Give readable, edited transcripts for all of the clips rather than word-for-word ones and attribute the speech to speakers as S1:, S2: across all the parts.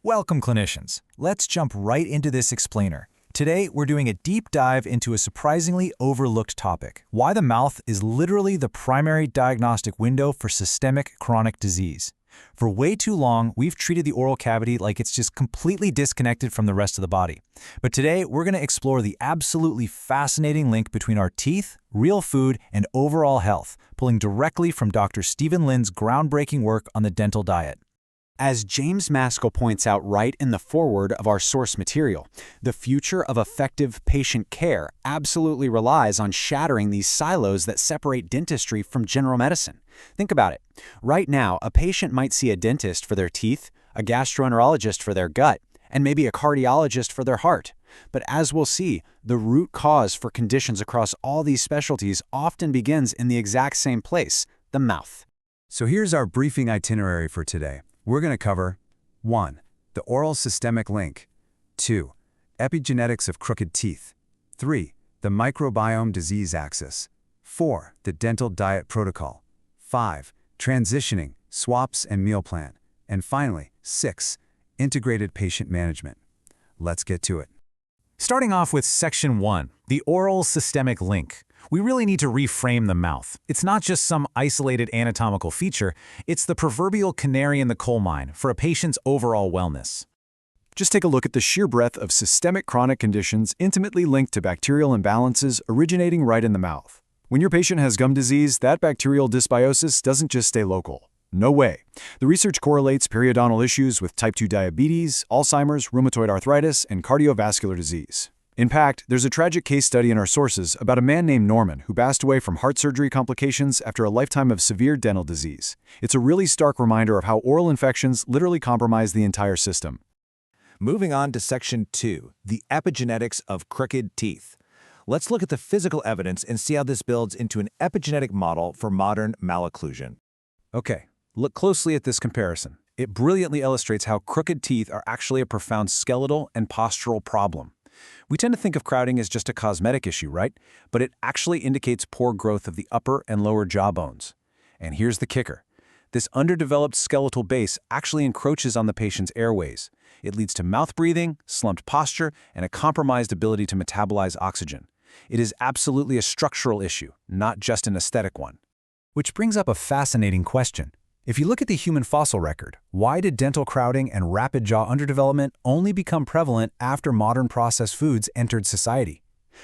S1: Welcome, clinicians. Let's jump right into this explainer. Today, we're doing a deep dive into a surprisingly overlooked topic: why the mouth is literally the primary diagnostic window for systemic chronic disease. For way too long, we've treated the oral cavity like it's just completely disconnected from the rest of the body. But today, we're going to explore the absolutely fascinating link between our teeth, real food, and overall health, pulling directly from Dr. Steven Lin's groundbreaking work on the dental diet.
S2: As James Maskell points out right in the foreword of our source material, the future of effective patient care absolutely relies on shattering these silos that separate dentistry from general medicine. Think about it. Right now, a patient might see a dentist for their teeth, a gastroenterologist for their gut, and maybe a cardiologist for their heart. But as we'll see, the root cause for conditions across all these specialties often begins in the exact same place, the mouth.
S3: So here's our briefing itinerary for today. We're going to cover 1. The oral systemic link. 2. Epigenetics of crooked teeth. 3. The microbiome disease axis. 4. The dental diet protocol. 5. Transitioning, swaps, and meal plan. And finally, 6. Integrated patient management. Let's get to it.
S1: Starting off with Section 1, the oral systemic link. We really need to reframe the mouth. It's not just some isolated anatomical feature, it's the proverbial canary in the coal mine for a patient's overall wellness.
S4: Just take a look at the sheer breadth of systemic chronic conditions intimately linked to bacterial imbalances originating right in the mouth. When your patient has gum disease, that bacterial dysbiosis doesn't just stay local. No way. The research correlates periodontal issues with type 2 diabetes, Alzheimer's, rheumatoid arthritis, and cardiovascular disease. In fact, there's a tragic case study in our sources about a man named Norman who passed away from heart surgery complications after a lifetime of severe dental disease. It's a really stark reminder of how oral infections literally compromise the entire system.
S5: Moving on to Section 2, the epigenetics of crooked teeth. Let's look at the physical evidence and see how this builds into an epigenetic model for modern malocclusion.
S1: Okay, look closely at this comparison. It brilliantly illustrates how crooked teeth are actually a profound skeletal and postural problem. We tend to think of crowding as just a cosmetic issue, right? But it actually indicates poor growth of the upper and lower jaw bones. And here's the kicker. This underdeveloped skeletal base actually encroaches on the patient's airways. It leads to mouth breathing, slumped posture, and a compromised ability to metabolize oxygen. It is absolutely a structural issue, not just an aesthetic one. Which brings up a fascinating question. If you look at the human fossil record, why did dental crowding and rapid jaw underdevelopment only become prevalent after modern processed foods entered society?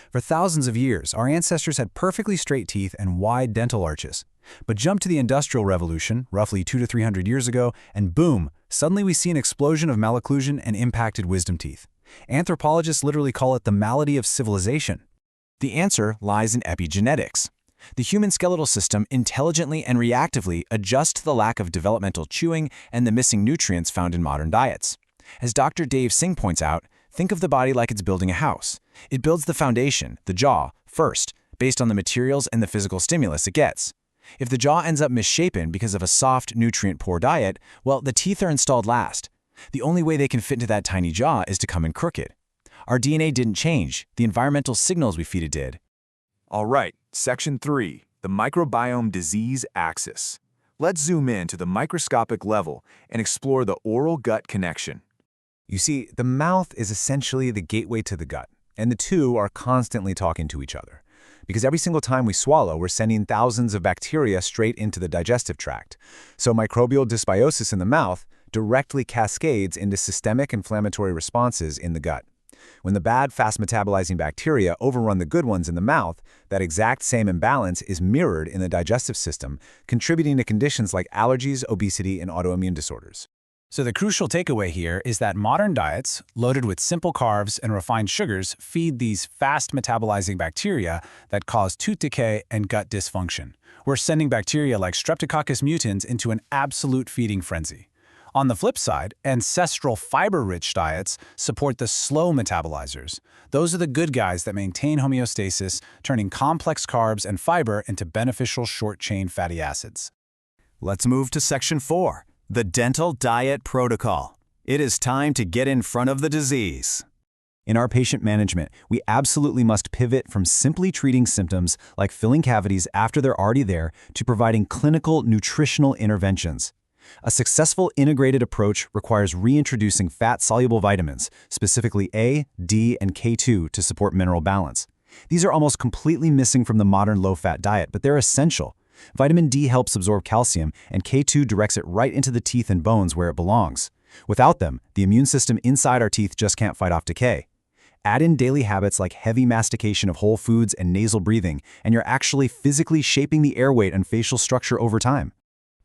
S1: For thousands of years, our ancestors had perfectly straight teeth and wide dental arches. But jump to the Industrial Revolution, roughly 200 to 300 years ago, and boom, suddenly we see an explosion of malocclusion and impacted wisdom teeth. Anthropologists literally call it the malady of civilization. The answer lies in epigenetics. The human skeletal system intelligently and reactively adjusts to the lack of developmental chewing and the missing nutrients found in modern diets. As Dr. Dave Singh points out, think of the body like it's building a house. It builds the foundation, the jaw, first, based on the materials and the physical stimulus it gets. If the jaw ends up misshapen because of a soft, nutrient-poor diet, well, the teeth are installed last. The only way they can fit into that tiny jaw is to come in crooked. Our DNA didn't change, the environmental signals we feed it did.
S5: All right, Section 3, the microbiome disease axis. Let's zoom in to the microscopic level and explore the oral-gut connection.
S1: You see, the mouth is essentially the gateway to the gut, and the two are constantly talking to each other. Because every single time we swallow, we're sending thousands of bacteria straight into the digestive tract. So microbial dysbiosis in the mouth directly cascades into systemic inflammatory responses in the gut. When the bad, fast-metabolizing bacteria overrun the good ones in the mouth, that exact same imbalance is mirrored in the digestive system, contributing to conditions like allergies, obesity, and autoimmune disorders. So the crucial takeaway here is that modern diets, loaded with simple carbs and refined sugars, feed these fast-metabolizing bacteria that cause tooth decay and gut dysfunction. We're sending bacteria like Streptococcus mutans into an absolute feeding frenzy. On the flip side, ancestral fiber-rich diets support the slow metabolizers. Those are the good guys that maintain homeostasis, turning complex carbs and fiber into beneficial short-chain fatty acids.
S6: Let's move to Section 4, the dental diet protocol. It is time to get in front of the disease.
S1: In our patient management, we absolutely must pivot from simply treating symptoms like filling cavities after they're already there to providing clinical nutritional interventions.
S4: A successful integrated approach requires reintroducing fat-soluble vitamins, specifically A, D, and K2, to support mineral balance. These are almost completely missing from the modern low-fat diet, but they're essential. Vitamin D helps absorb calcium, and K2 directs it right into the teeth and bones where it belongs. Without them, the immune system inside our teeth just can't fight off decay. Add in daily habits like heavy mastication of whole foods and nasal breathing, and you're actually physically shaping the air weight and facial structure over time.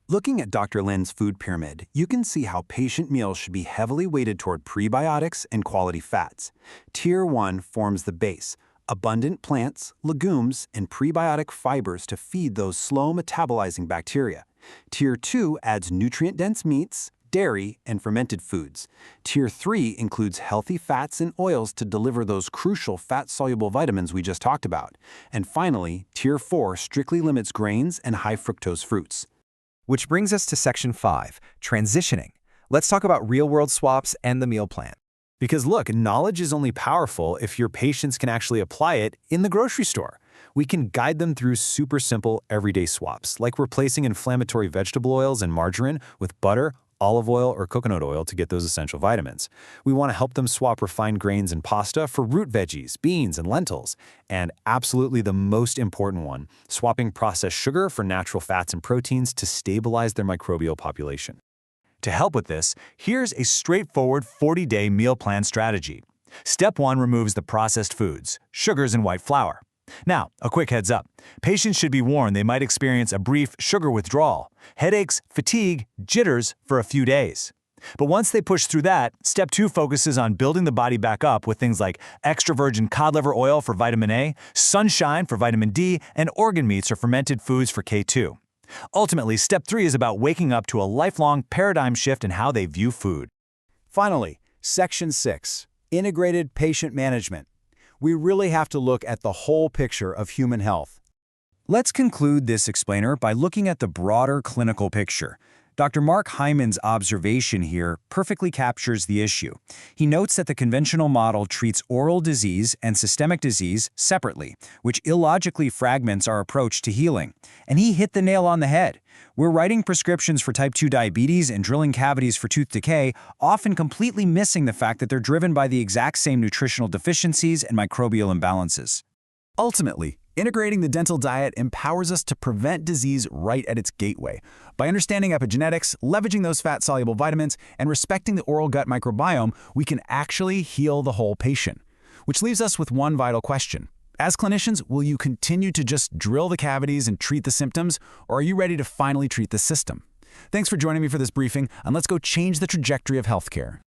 S2: Looking at Dr. Lin's food pyramid, you can see how patient meals should be heavily weighted toward prebiotics and quality fats. Tier 1 forms the base: abundant plants, legumes, and prebiotic fibers to feed those slow metabolizing bacteria. Tier 2 adds nutrient-dense meats, dairy, and fermented foods. Tier 3 includes healthy fats and oils to deliver those crucial fat-soluble vitamins we just talked about. And finally, Tier 4 strictly limits grains and high-fructose fruits.
S7: Which brings us to Section 5, transitioning. Let's talk about real-world swaps and the meal plan.
S5: Because look, knowledge is only powerful if your patients can actually apply it in the grocery store. We can guide them through super simple everyday swaps, like replacing inflammatory vegetable oils and margarine with butter, olive oil, or coconut oil to get those essential vitamins. We want to help them swap refined grains and pasta for root veggies, beans, and lentils. And absolutely the most important one, swapping processed sugar for natural fats and proteins to stabilize their microbial population. To help with this, here's a straightforward 40-day meal plan strategy. Step 1 removes the processed foods, sugars, and white flour. Now, a quick heads up. Patients should be warned they might experience a brief sugar withdrawal, headaches, fatigue, jitters for a few days. But once they push through that, Step 2 focuses on building the body back up with things like extra virgin cod liver oil for vitamin A, sunshine for vitamin D, and organ meats or fermented foods for K2. Ultimately, Step 3 is about waking up to a lifelong paradigm shift in how they view food.
S2: Finally, Section 6, integrated patient management. We really have to look at the whole picture of human health.
S1: Let's conclude this explainer by looking at the broader clinical picture. Dr. Mark Hyman's observation here perfectly captures the issue. He notes that the conventional model treats oral disease and systemic disease separately, which illogically fragments our approach to healing. And he hit the nail on the head. We're writing prescriptions for type 2 diabetes and drilling cavities for tooth decay, often completely missing the fact that they're driven by the exact same nutritional deficiencies and microbial imbalances.
S4: Ultimately, integrating the dental diet empowers us to prevent disease right at its gateway. By understanding epigenetics, leveraging those fat-soluble vitamins, and respecting the oral gut microbiome, we can actually heal the whole patient. Which leaves us with one vital question. As clinicians, will you continue to just drill the cavities and treat the symptoms, or are you ready to finally treat the system? Thanks for joining me for this briefing, and let's go change the trajectory of healthcare.